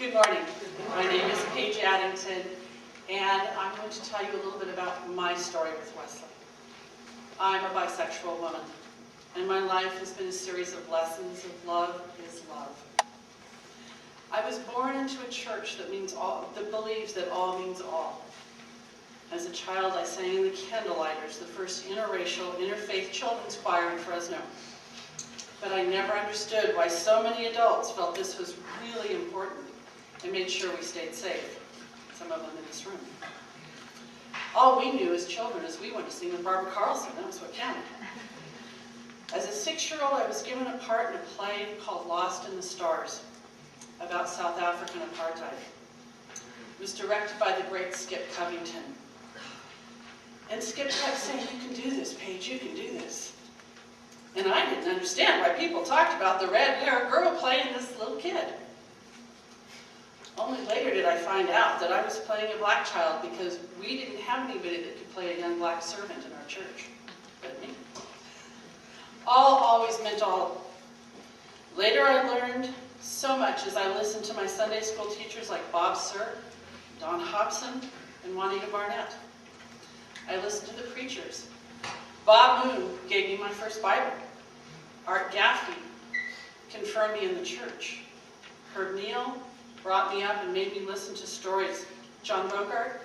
Good morning. My name is Paige Addington, and I'm going to tell you a little bit about my story with Wesley. I'm a bisexual woman, and my life has been a series of lessons of love is love. I was born into a church that believes that all means all. As a child, I sang in the Candlelighters, the first interracial, interfaith children's choir in Fresno. But I never understood why so many adults felt this was really important and made sure we stayed safe, some of them in this room. All we knew as children is we went to sing with Barbara Carlson. That was what counted. As a 6-year-old, I was given a part in a play called Lost in the Stars about South African apartheid. It was directed by the great Skip Covington. And Skip kept saying, "You can do this, Paige, you can do this." And I didn't understand why people talked about the red-haired girl playing this little kid. Only later did I find out that I was playing a black child because we didn't have anybody that could play a young black servant in our church but me. All always meant all. Later I learned so much as I listened to my Sunday school teachers like Bob Sir, Don Hobson, and Juanita Barnett. I listened to the preachers. Bob Moon gave me my first Bible. Art Gaffney confirmed me in the church. Herb Neal brought me up and made me listen to stories. John Bogart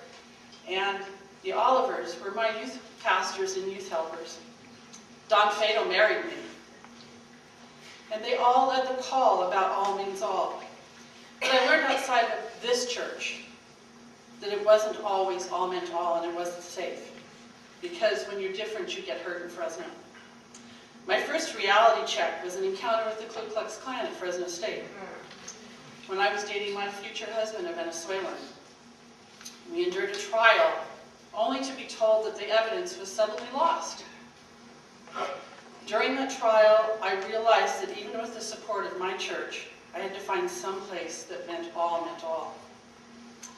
and the Olivers were my youth pastors and youth helpers. Don Fato married me. And they all led the call about all means all. But I learned outside of this church that it wasn't always all meant all and it wasn't safe. Because when you're different, you get hurt in Fresno. My first reality check was an encounter with the Ku Klux Klan at Fresno State. When I was dating my future husband, a Venezuelan. We endured a trial, only to be told that the evidence was suddenly lost. During that trial, I realized that even with the support of my church, I had to find some place that meant all.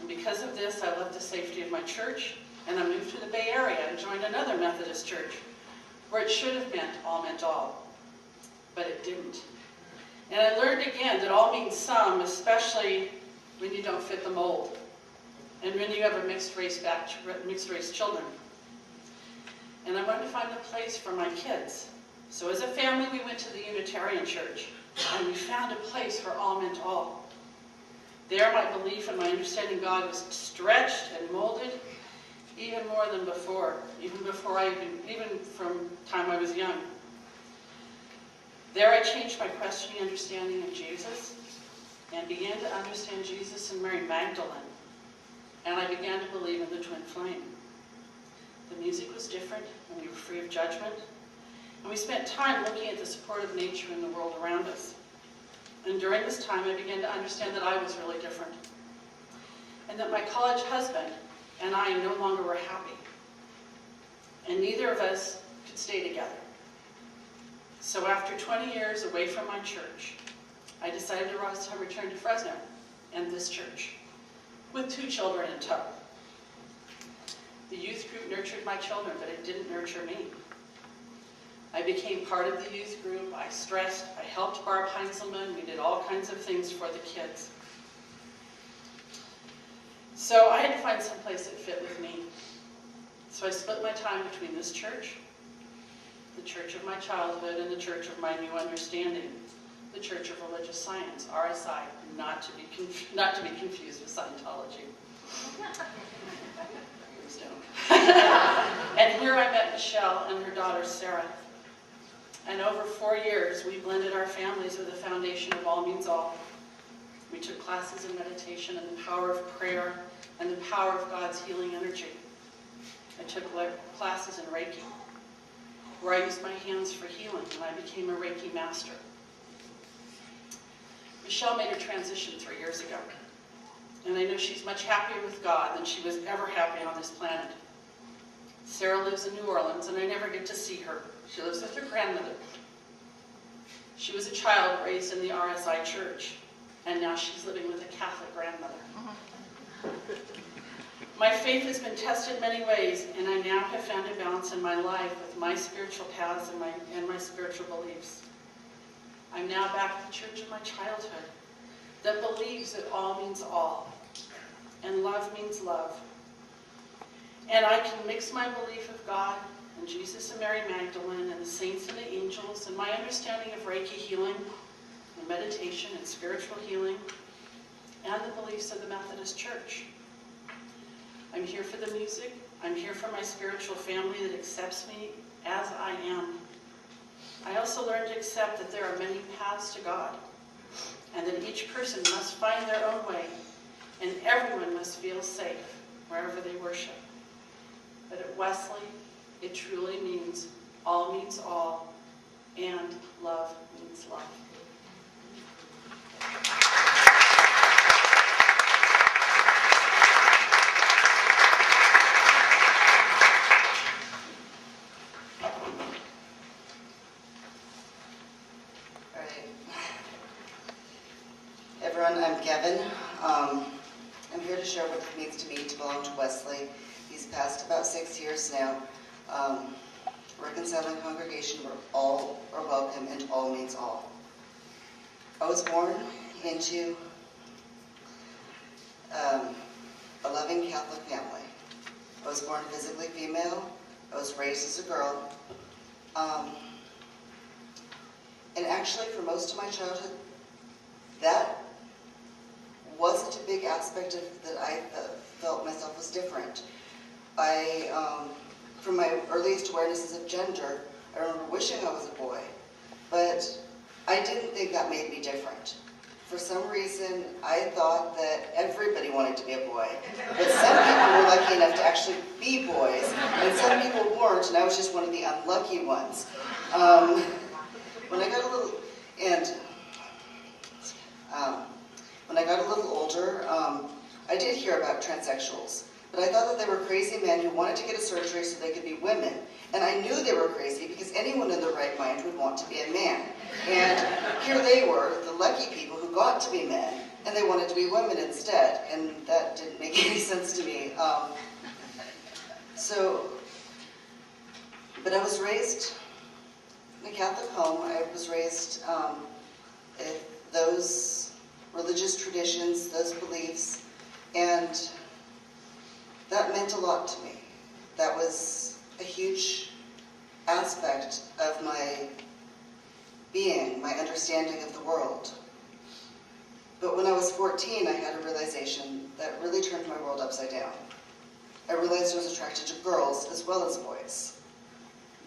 And because of this, I left the safety of my church, and I moved to the Bay Area and joined another Methodist church, where it should have meant all. But it didn't. And I learned again that all means some, especially when you don't fit the mold, and when you have a mixed race children. And I wanted to find a place for my kids. So as a family, we went to the Unitarian Church, and we found a place where all meant all. There, my belief and my understanding of God was stretched and molded even more than before, even from time I was young. There I changed my questioning understanding of Jesus and began to understand Jesus and Mary Magdalene. And I began to believe in the twin flame. The music was different, and we were free of judgment. And we spent time looking at the support of nature in the world around us. And during this time, I began to understand that I was really different. And that my college husband and I no longer were happy. And neither of us could stay together. So after 20 years away from my church, I decided to return to Fresno and this church, with 2 children in tow. The youth group nurtured my children, but it didn't nurture me. I became part of the youth group. I stressed. I helped Barb Heinzelman. We did all kinds of things for the kids. So I had to find some place that fit with me. So I split my time between this church, the church of my childhood, and the church of my new understanding, the Church of Religious Science, RSI, not to be confused with Scientology. Please don't. And here I met Michelle and her daughter Sarah. And over 4 years, we blended our families with the foundation of all means all. We took classes in meditation and the power of prayer and the power of God's healing energy. I took classes in Reiki, where I used my hands for healing, and I became a Reiki master. Michelle made her transition 3 years ago, and I know she's much happier with God than she was ever happy on this planet. Sarah lives in New Orleans, and I never get to see her. She lives with her grandmother. She was a child raised in the RSI church, and now she's living with a Catholic grandmother. My faith has been tested many ways, and I now have found a balance in my life with my spiritual paths and my spiritual beliefs. I'm now back at the church of my childhood, that believes that all means all, and love means love. And I can mix my belief of God and Jesus and Mary Magdalene and the saints and the angels and my understanding of Reiki healing and meditation and spiritual healing and the beliefs of the Methodist Church. I'm here for the music. I'm here for my spiritual family that accepts me as I am. I also learned to accept that there are many paths to God, and that each person must find their own way, and everyone must feel safe wherever they worship. But at Wesley, it truly means all, and love means love. Everyone, I'm Kevin. I'm here to share what it means to me to belong to Wesley. He's passed about 6 years now. Reconciling congregation where all are welcome and all means all. I was born into a loving Catholic family. I was born physically female. I was raised as a girl. And actually, for most of my childhood, that wasn't a big aspect of that I felt myself was different. From my earliest awarenesses of gender, I remember wishing I was a boy, but I didn't think that made me different. For some reason, I thought that everybody wanted to be a boy, but some people were lucky enough to actually be boys, and some people weren't, and I was just one of the unlucky ones. When I got a little, when I got a little older, I did hear about transsexuals, but I thought that they were crazy men who wanted to get a surgery so they could be women. And I knew they were crazy because anyone in their right mind would want to be a man. And here they were, the lucky people who got to be men, and they wanted to be women instead. And that didn't make any sense to me. But I was raised in a Catholic home. I was raised in those religious traditions, those beliefs, and that meant a lot to me. That was a huge aspect of my being, my understanding of the world. But when I was 14, I had a realization that really turned my world upside down. I realized I was attracted to girls as well as boys.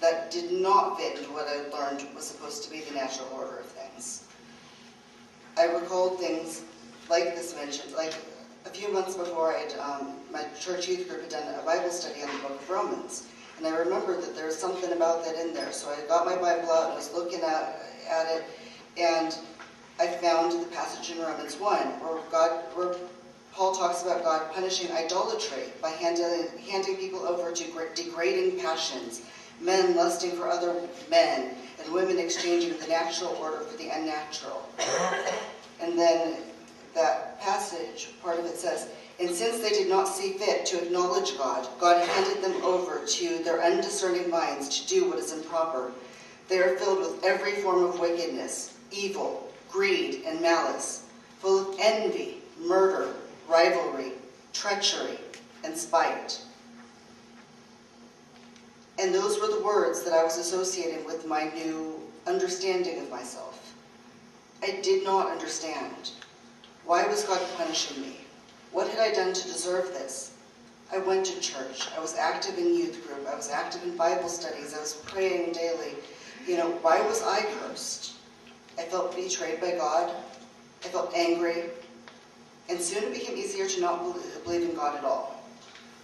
That did not fit into what I learned was supposed to be the natural order of things. I recalled things like this mentioned, like a few months before my church youth group had done a Bible study on the book of Romans. And I remembered that there was something about that in there. So I got my Bible out and was looking at it, and I found the passage in Romans 1 where Paul talks about God punishing idolatry by handing people over to degrading passions, men lusting for other men, and women exchanging the natural order for the unnatural. And then that passage, part of it says, and since they did not see fit to acknowledge God, God handed them over to their undiscerning minds to do what is improper. They are filled with every form of wickedness, evil, greed, and malice, full of envy, murder, rivalry, treachery, and spite. And those were the words that I was associating with my new understanding of myself. I did not understand. Why was God punishing me? What had I done to deserve this? I went to church. I was active in youth group. I was active in Bible studies. I was praying daily. Why was I cursed? I felt betrayed by God. I felt angry. And soon it became easier to not believe in God at all.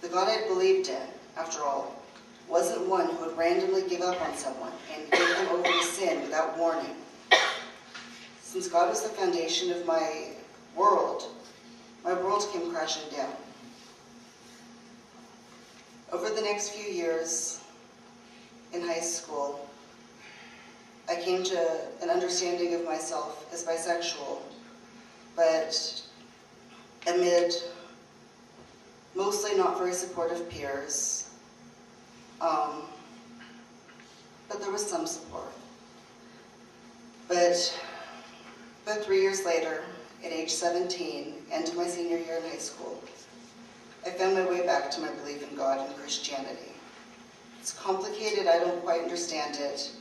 The God I had believed in, after all, wasn't one who would randomly give up on someone and give them over to sin without warning. Since God was the foundation of my world came crashing down. Over the next few years in high school, I came to an understanding of myself as bisexual, but amid mostly not very supportive peers, but there was some support. But 3 years later, at age 17 and to my senior year in high school, I found my way back to my belief in God and Christianity. It's complicated, I don't quite understand it.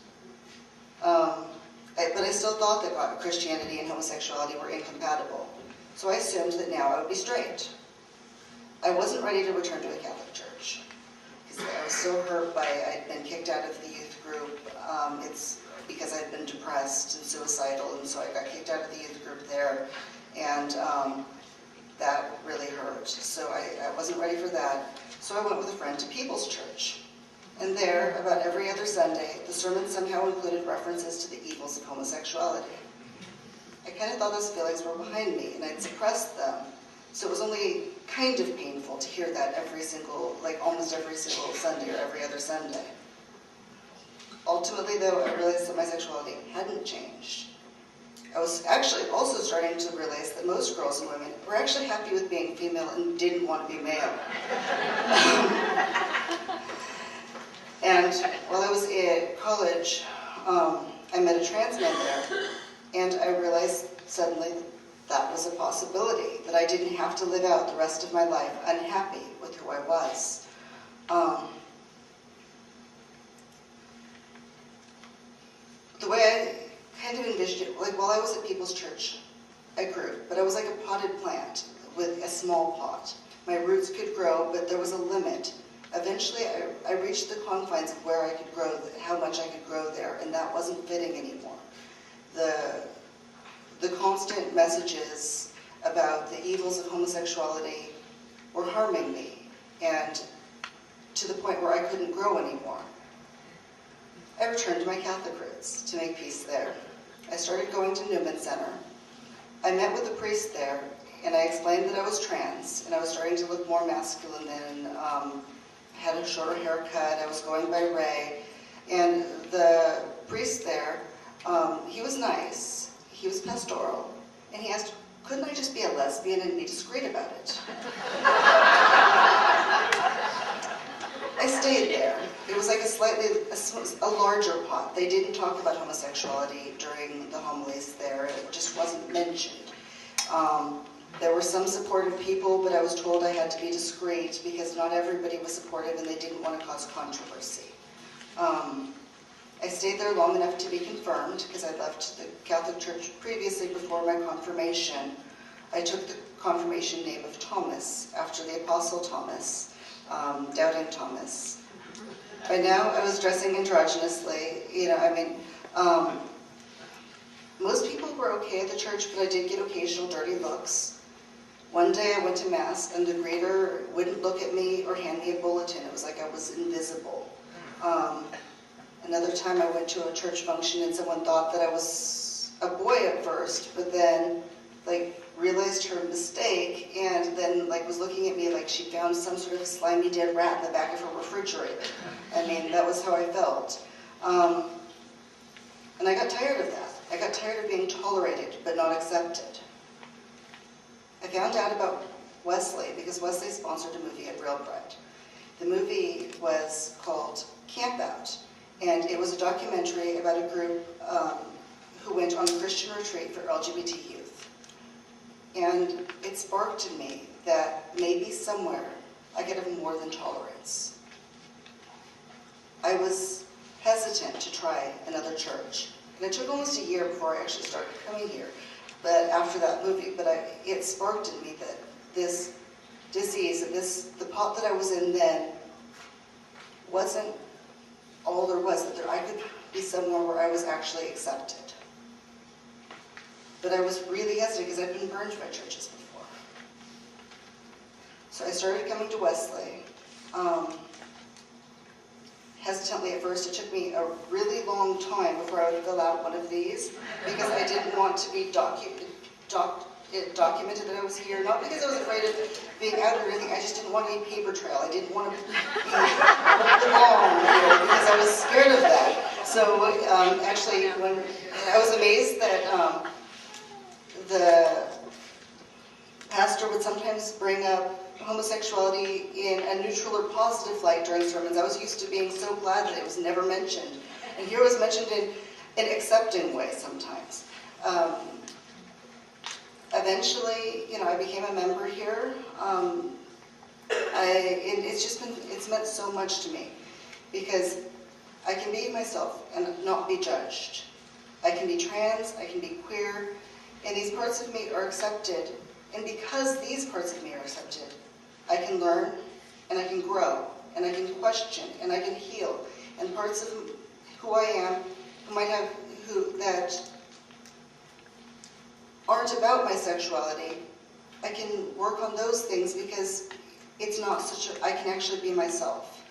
But I still thought that Christianity and homosexuality were incompatible. So I assumed that now I would be straight. I wasn't ready to return to a Catholic church, because I was so hurt by, I'd been kicked out of the youth group. It's because I'd been depressed and suicidal, and so I got kicked out of the youth group there, and that really hurt. So I wasn't ready for that. So I went with a friend to People's Church. And there, about every other Sunday, the sermon somehow included references to the evils of homosexuality. I kind of thought those feelings were behind me, and I'd suppressed them. So it was only kind of painful to hear that almost every single Sunday or every other Sunday. Ultimately, though, I realized that my sexuality hadn't changed. I was actually also starting to realize that most girls and women were actually happy with being female and didn't want to be male. And while I was at college, I met a trans man there, and I realized suddenly that was a possibility, that I didn't have to live out the rest of my life unhappy with who I was. The way I kind of envisioned it, like while I was at People's Church, I grew, but I was like a potted plant with a small pot. My roots could grow, but there was a limit. Eventually, I reached the confines of where I could grow, how much I could grow there, and that wasn't fitting anymore. The constant messages about the evils of homosexuality were harming me, and to the point where I couldn't grow anymore. I returned to my Catholic roots to make peace there. I started going to Newman Center. I met with the priest there, and I explained that I was trans, and I was starting to look more masculine than had a shorter haircut. I was going by Ray, and the priest there, he was nice, he was pastoral, and he asked, couldn't I just be a lesbian and be discreet about it? I stayed there. It was like a larger pot. They didn't talk about homosexuality during the homilies there. It just wasn't mentioned. There were some supportive people, but I was told I had to be discreet because not everybody was supportive and they didn't want to cause controversy. I stayed there long enough to be confirmed because I left the Catholic Church previously before my confirmation. I took the confirmation name of Thomas after the Apostle Thomas, Doubting Thomas. By now I was dressing androgynously, most people were okay at the church, but I did get occasional dirty looks. One day I went to Mass, and the greeter wouldn't look at me or hand me a bulletin. It was like I was invisible. Another time I went to a church function, and someone thought that I was a boy at first, but then realized her mistake, and then was looking at me like she found some sort of slimy dead rat in the back of her refrigerator. That was how I felt. And I got tired of that. I got tired of being tolerated but not accepted. I found out about Wesley because Wesley sponsored a movie at Real Bread. The movie was called Camp Out, and it was a documentary about a group who went on a Christian retreat for LGBT youth. And it sparked in me that maybe somewhere I could have more than tolerance. I was hesitant to try another church. And it took almost a year before I actually started coming here, but after that movie, it sparked in me that this disease, and the pot that I was in then wasn't all there was, that I could be somewhere where I was actually accepted. But I was really hesitant because I'd been burned by churches before. So I started coming to Wesley. Hesitantly at first. It took me a really long time before I would fill out one of these because I didn't want to be documented that I was here. Not because I was afraid of being out or anything. I just didn't want any paper trail. I didn't want to belong here because I was scared of that. So actually, when I was amazed that the pastor would sometimes bring up homosexuality in a neutral or positive light during sermons. I was used to being so glad that it was never mentioned. And here it was mentioned in an accepting way sometimes. eventually, I became a member here. It's meant so much to me because I can be myself and not be judged. I can be trans, I can be queer, and these parts of me are accepted. And because these parts of me are accepted, I can learn and I can grow and I can question and I can heal. And parts of who I am that aren't about my sexuality, I can work on those things because it's not I can actually be myself.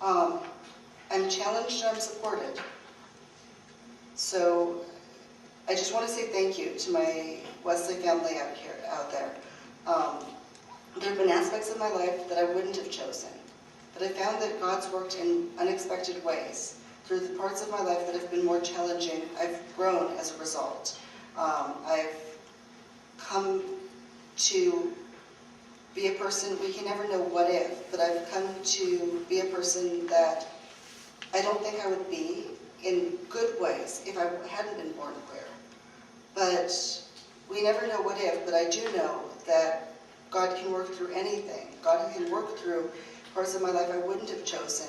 I'm challenged and I'm supported. So I just want to say thank you to my Wesley family out there. There have been aspects of my life that I wouldn't have chosen, but I found that God's worked in unexpected ways. Through the parts of my life that have been more challenging, I've grown as a result. I've come to be a person, we can never know what if, but I've come to be a person that I don't think I would be in good ways if I hadn't been born queer. But we never know what if, but I do know that God can work through anything. God can work through parts of my life I wouldn't have chosen.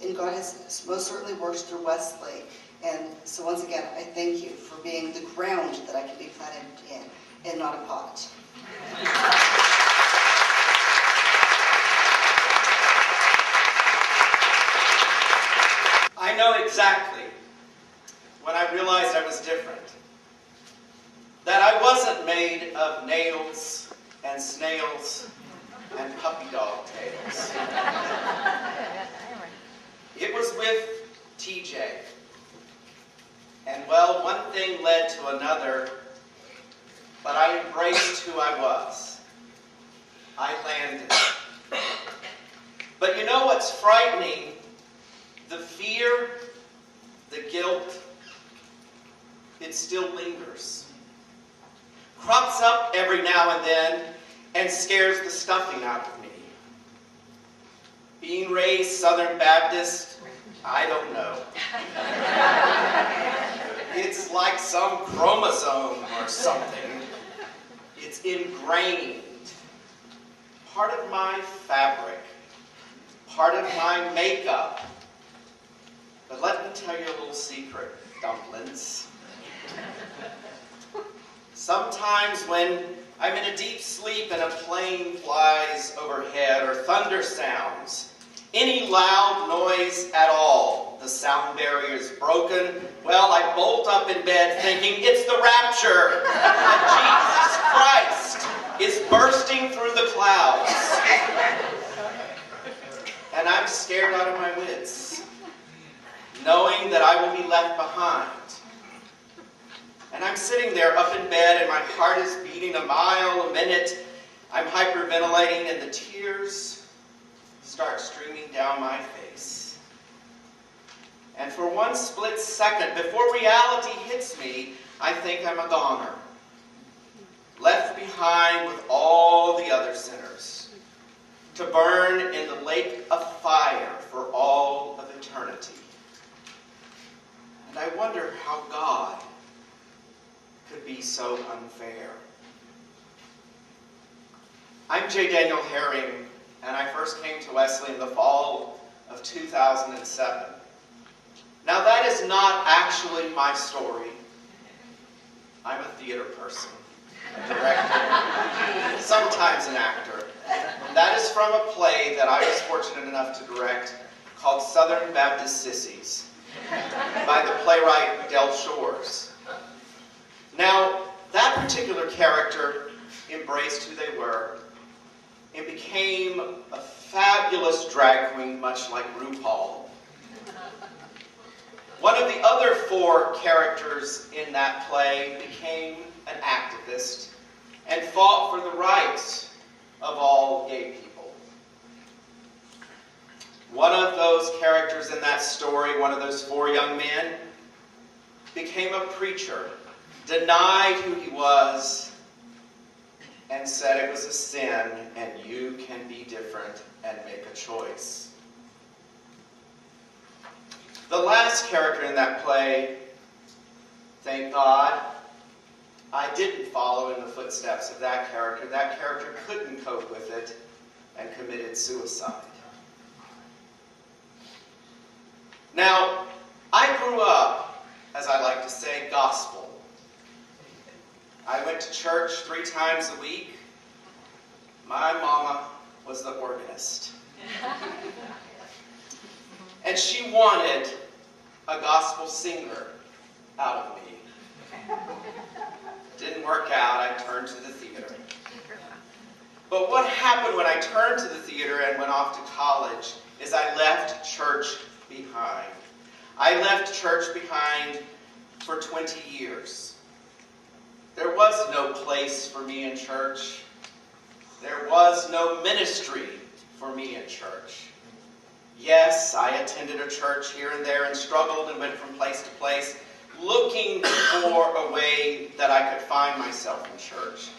And God has most certainly worked through Wesley. And so once again, I thank you for being the ground that I can be planted in and not a pot. I know exactly when I realized I was different. That I wasn't made of nails and snails and puppy dog tails. It was with TJ. And well, one thing led to another, but I embraced who I was. I landed. But you know what's frightening? The fear, the guilt, it still lingers. Crops up every now and then and scares the stuffing out of me. Being raised Southern Baptist, I don't know. It's like some chromosome or something. It's ingrained. Part of my fabric, part of my makeup. But let me tell you a little secret, dumplings. Sometimes when I'm in a deep sleep and a plane flies overhead or thunder sounds, any loud noise at all, the sound barrier is broken, well, I bolt up in bed thinking it's the rapture, that Jesus Christ is bursting through the clouds. And I'm scared out of my wits, knowing that I will be left behind. And I'm sitting there up in bed and my heart is beating a mile a minute. I'm hyperventilating and the tears start streaming down my face. And for one split second, before reality hits me, I think I'm a goner. Left behind with all the other sinners, to burn in the lake of fire for all of eternity. And I wonder how God could be so unfair. I'm J. Daniel Herring, and I first came to Wesley in the fall of 2007. Now that is not actually my story. I'm a theater person, a director, sometimes an actor. And that is from a play that I was fortunate enough to direct called Southern Baptist Sissies by the playwright Del Shores. Now, that particular character embraced who they were and became a fabulous drag queen, much like RuPaul. One of the other four characters in that play became an activist and fought for the rights of all gay people. One of those characters in that story, one of those four young men, became a preacher, denied who he was, and said it was a sin and you can be different and make a choice. The last character in that play, thank God, I didn't follow in the footsteps of that character couldn't cope with it and committed suicide. Now, I grew up, as I like to say, gospel. I went to church 3 times a week. My mama was the organist. And she wanted a gospel singer out of me. Didn't work out. I turned to the theater. But what happened when I turned to the theater and went off to college is I left church behind. I left church behind for 20 years. There was no place for me in church. There was no ministry for me in church. Yes, I attended a church here and there and struggled and went from place to place, looking for a way that I could find myself in church.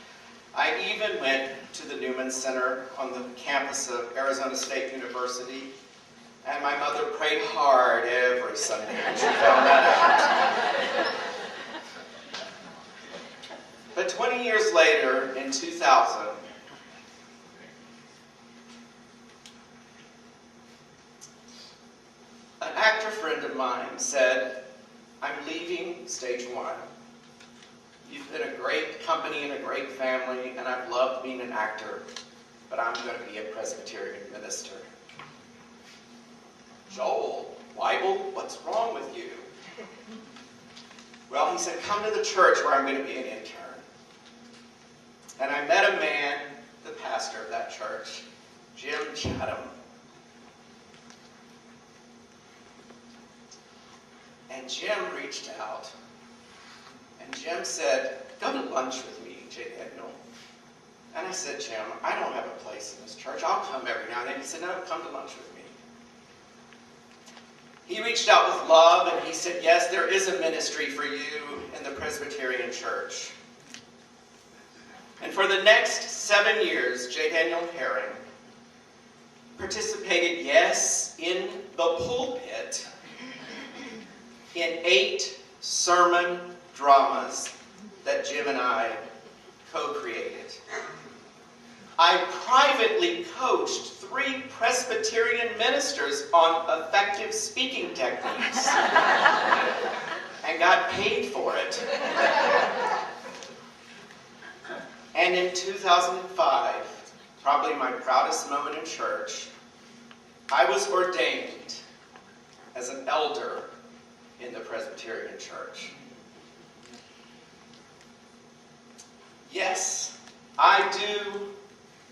I even went to the Newman Center on the campus of Arizona State University, and my mother prayed hard every Sunday when she found that out. But 20 years later, in 2000, an actor friend of mine said, "I'm leaving Stage One. You've been a great company and a great family, and I've loved being an actor, but I'm going to be a Presbyterian minister." "Joel, Weibel, what's wrong with you?" Well, he said, "Come to the church where I'm going to be an intern." And I met a man, the pastor of that church, Jim Chatham. And Jim reached out, and Jim said, "Come to lunch with me, J. Daniel." And I said, "Jim, I don't have a place in this church. I'll come every now and then." He said, "No, come to lunch with me." He reached out with love, and he said, "Yes, there is a ministry for you in the Presbyterian church." And for the next 7 years, J. Daniel Herring participated, yes, in the pulpit, in 8 sermon dramas that Jim and I co-created. I privately coached 3 Presbyterian ministers on effective speaking techniques and got paid for it. And in 2005, probably my proudest moment in church, I was ordained as an elder in the Presbyterian church. Yes, I do,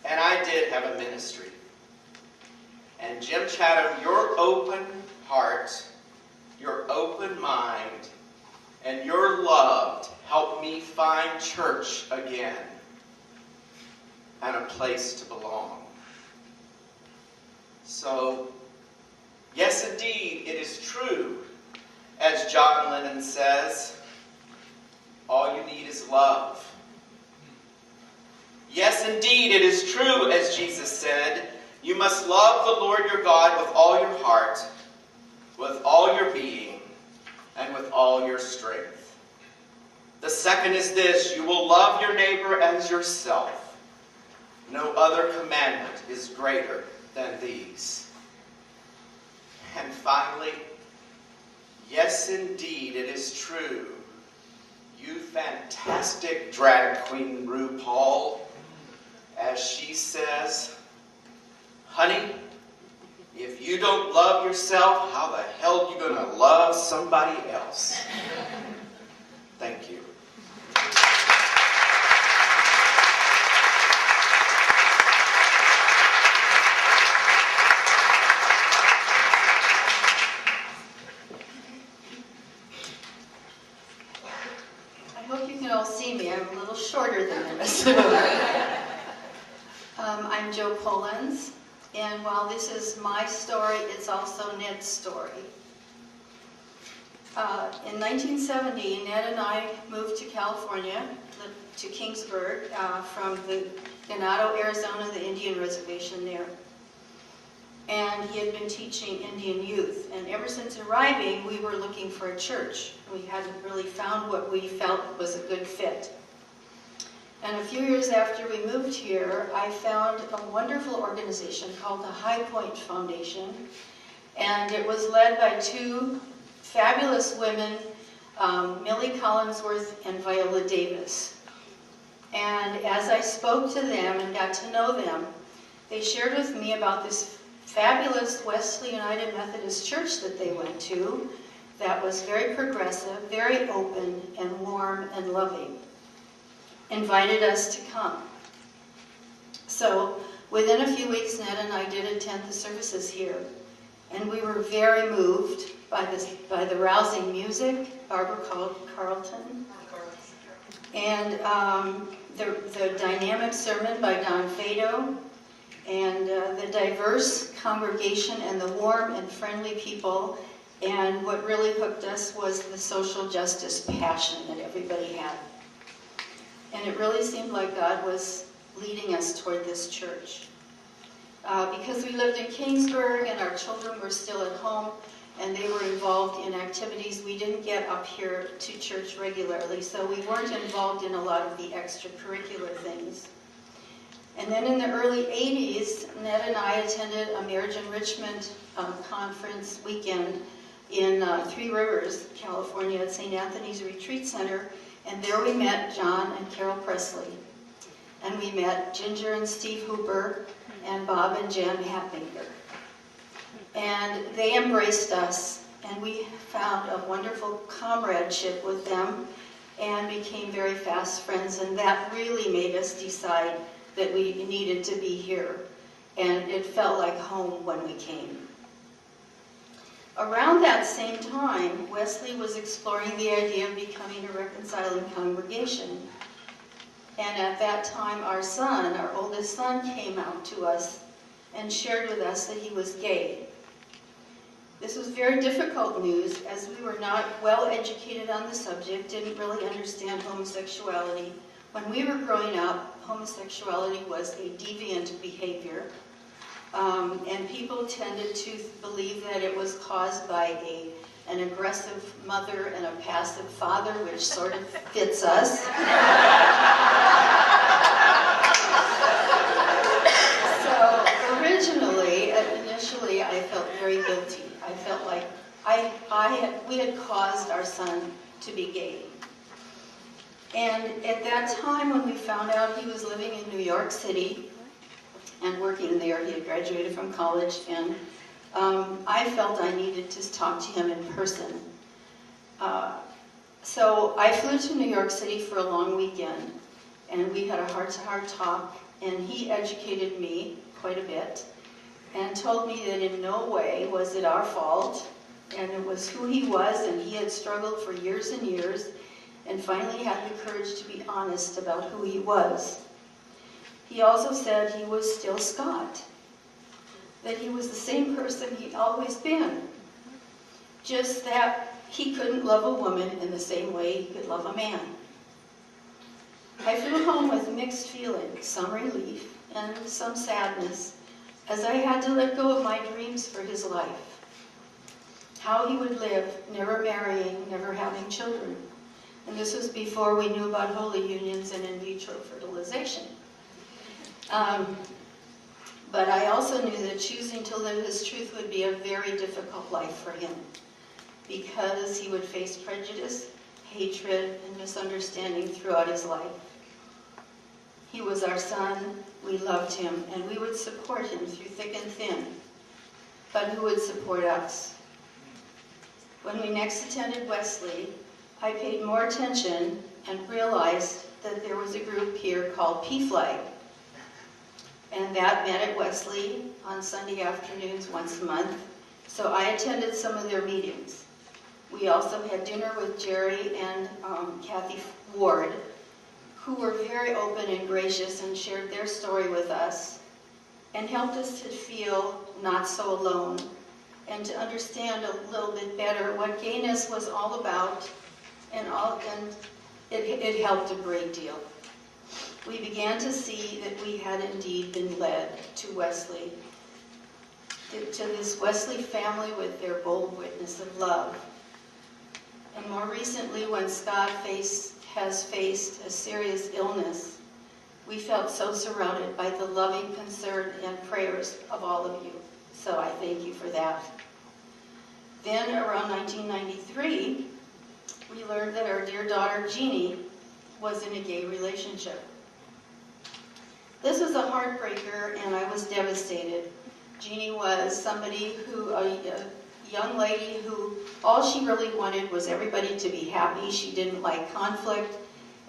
and I did have a ministry. And Jim Chatham, your open heart, your open mind, and your love helped me find church again and a place to belong. So, yes, indeed, it is true, as John Lennon says, all you need is love. Yes, indeed, it is true, as Jesus said, you must love the Lord your God with all your heart, with all your being, and with all your strength. The second is this: you will love your neighbor as yourself. No other commandment is greater than these. And finally, yes, indeed, it is true. You fantastic drag queen RuPaul, as she says, "Honey, if you don't love yourself, how the hell are you going to love somebody else?" Thank you. See me, I'm a little shorter than the rest of them. I'm Jo Pollens, and while this is my story, it's also Ned's story. In 1970, Ned and I moved to California, to Kingsburg, from the Ganado, Arizona, the Indian reservation there. And he had been teaching Indian youth, and ever since arriving, we were looking for a church. We hadn't really found what we felt was a good fit. And a few years after we moved here, I found a wonderful organization called the High Point Foundation. And it was led by two fabulous women, Millie Collinsworth and Viola Davis. And as I spoke to them and got to know them, they shared with me about this fabulous Wesley United Methodist Church that they went to that was very progressive, very open and warm and loving. Invited us to come. So within a few weeks, Ned and I did attend the services here. And we were very moved by the rousing music, Barbara Carlton, and the dynamic sermon by Don Fado, and the diverse congregation and the warm and friendly people. And what really hooked us was the social justice passion that everybody had. And it really seemed like God was leading us toward this church. Because we lived in Kingsburg and our children were still at home and they were involved in activities, we didn't get up here to church regularly, so we weren't involved in a lot of the extracurricular things. And then in the early 80s, Ned and I attended a marriage enrichment conference weekend in Three Rivers, California at St. Anthony's Retreat Center, and there we met John and Carol Presley. And we met Ginger and Steve Hooper and Bob and Jan Happinger. And they embraced us, and we found a wonderful comradeship with them and became very fast friends, and that really made us decide that we needed to be here. And it felt like home when we came. Around that same time, Wesley was exploring the idea of becoming a reconciling congregation. And at that time, our oldest son, came out to us and shared with us that he was gay. This was very difficult news, as we were not well educated on the subject, didn't really understand homosexuality. When we were growing up, homosexuality was a deviant behavior. And people tended to believe that it was caused by an aggressive mother and a passive father, which sort of fits us. So initially, I felt very guilty. I felt like we had caused our son to be gay. And at that time, when we found out he was living in New York City and working there, he had graduated from college, and I felt I needed to talk to him in person. So I flew to New York City for a long weekend, and we had a heart-to-heart talk, and he educated me quite a bit and told me that in no way was it our fault, and it was who he was, and he had struggled for years and years, and finally had the courage to be honest about who he was. He also said he was still Scott, that he was the same person he'd always been, just that he couldn't love a woman in the same way he could love a man. I flew home with mixed feelings, some relief and some sadness, as I had to let go of my dreams for his life. How he would live, never marrying, never having children. And this was before we knew about holy unions and in vitro fertilization. But I also knew that choosing to live his truth would be a very difficult life for him, because he would face prejudice, hatred, and misunderstanding throughout his life. He was our son, we loved him, and we would support him through thick and thin. But who would support us? When we next attended Wesley, I paid more attention and realized that there was a group here called P-Flag. And that met at Wesley on Sunday afternoons once a month, so I attended some of their meetings. We also had dinner with Jerry and Kathy Ward, who were very open and gracious and shared their story with us and helped us to feel not so alone and to understand a little bit better what gayness was all about, and it helped a great deal. We began to see that we had indeed been led to Wesley, to this Wesley family with their bold witness of love. And more recently, when Scott has faced a serious illness, We felt so surrounded by the loving concern and prayers of all of you. So I thank you for that. Then around 1993, we learned that our dear daughter Jeannie was in a gay relationship. This was a heartbreaker and I was devastated. Jeannie was somebody who, a young lady who all she really wanted was everybody to be happy. She didn't like conflict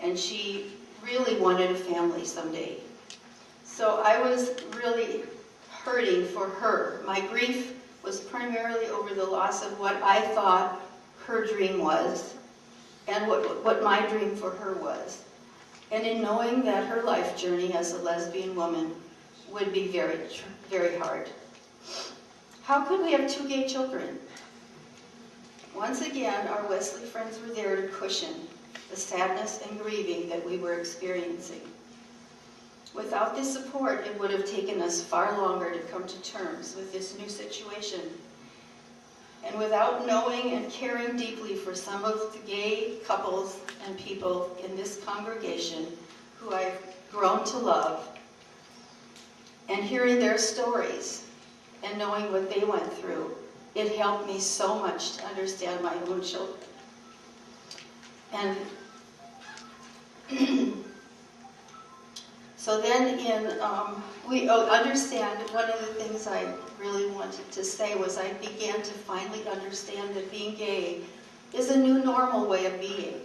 and she really wanted a family someday. So I was really hurting for her. My grief was primarily over the loss of what I thought her dream was and what my dream for her was. And in knowing that her life journey as a lesbian woman would be very, very hard. How could we have 2 gay children? Once again, our Wesley friends were there to cushion the sadness and grieving that we were experiencing. Without this support, it would have taken us far longer to come to terms with this new situation. And without knowing and caring deeply for some of the gay couples and people in this congregation who I've grown to love, and hearing their stories and knowing what they went through, it helped me so much to understand my own children. And so then we understand, one of the things I really wanted to say was I began to finally understand that being gay is a new normal way of being.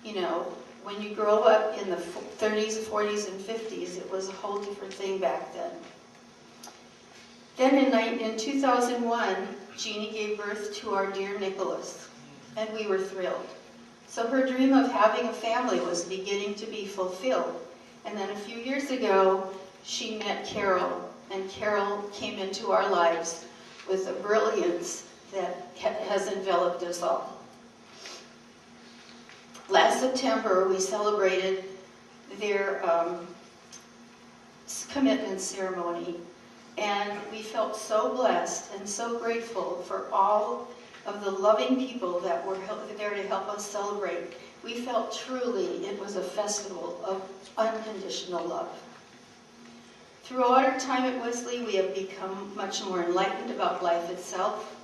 You know, when you grow up in the 30s, 40s, and 50s, it was a whole different thing back then. Then in 2001, Jeannie gave birth to our dear Nicholas, and we were thrilled. So her dream of having a family was beginning to be fulfilled. And then a few years ago, she met Carol, and Carol came into our lives with a brilliance that has enveloped us all. Last September, we celebrated their commitment ceremony, and we felt so blessed and so grateful for all of the loving people that were there to help us celebrate. We felt truly it was a festival of unconditional love. Throughout our time at Wesley, we have become much more enlightened about life itself.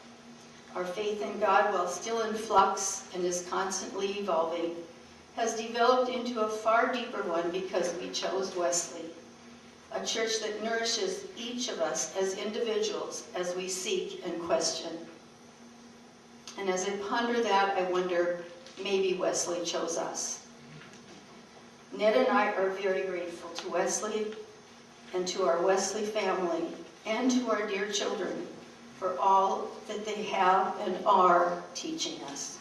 Our faith in God, while still in flux and is constantly evolving, has developed into a far deeper one because we chose Wesley, a church that nourishes each of us as individuals as we seek and question. And as I ponder that, I wonder, maybe Wesley chose us. Ned and I are very grateful to Wesley and to our Wesley family and to our dear children for all that they have and are teaching us.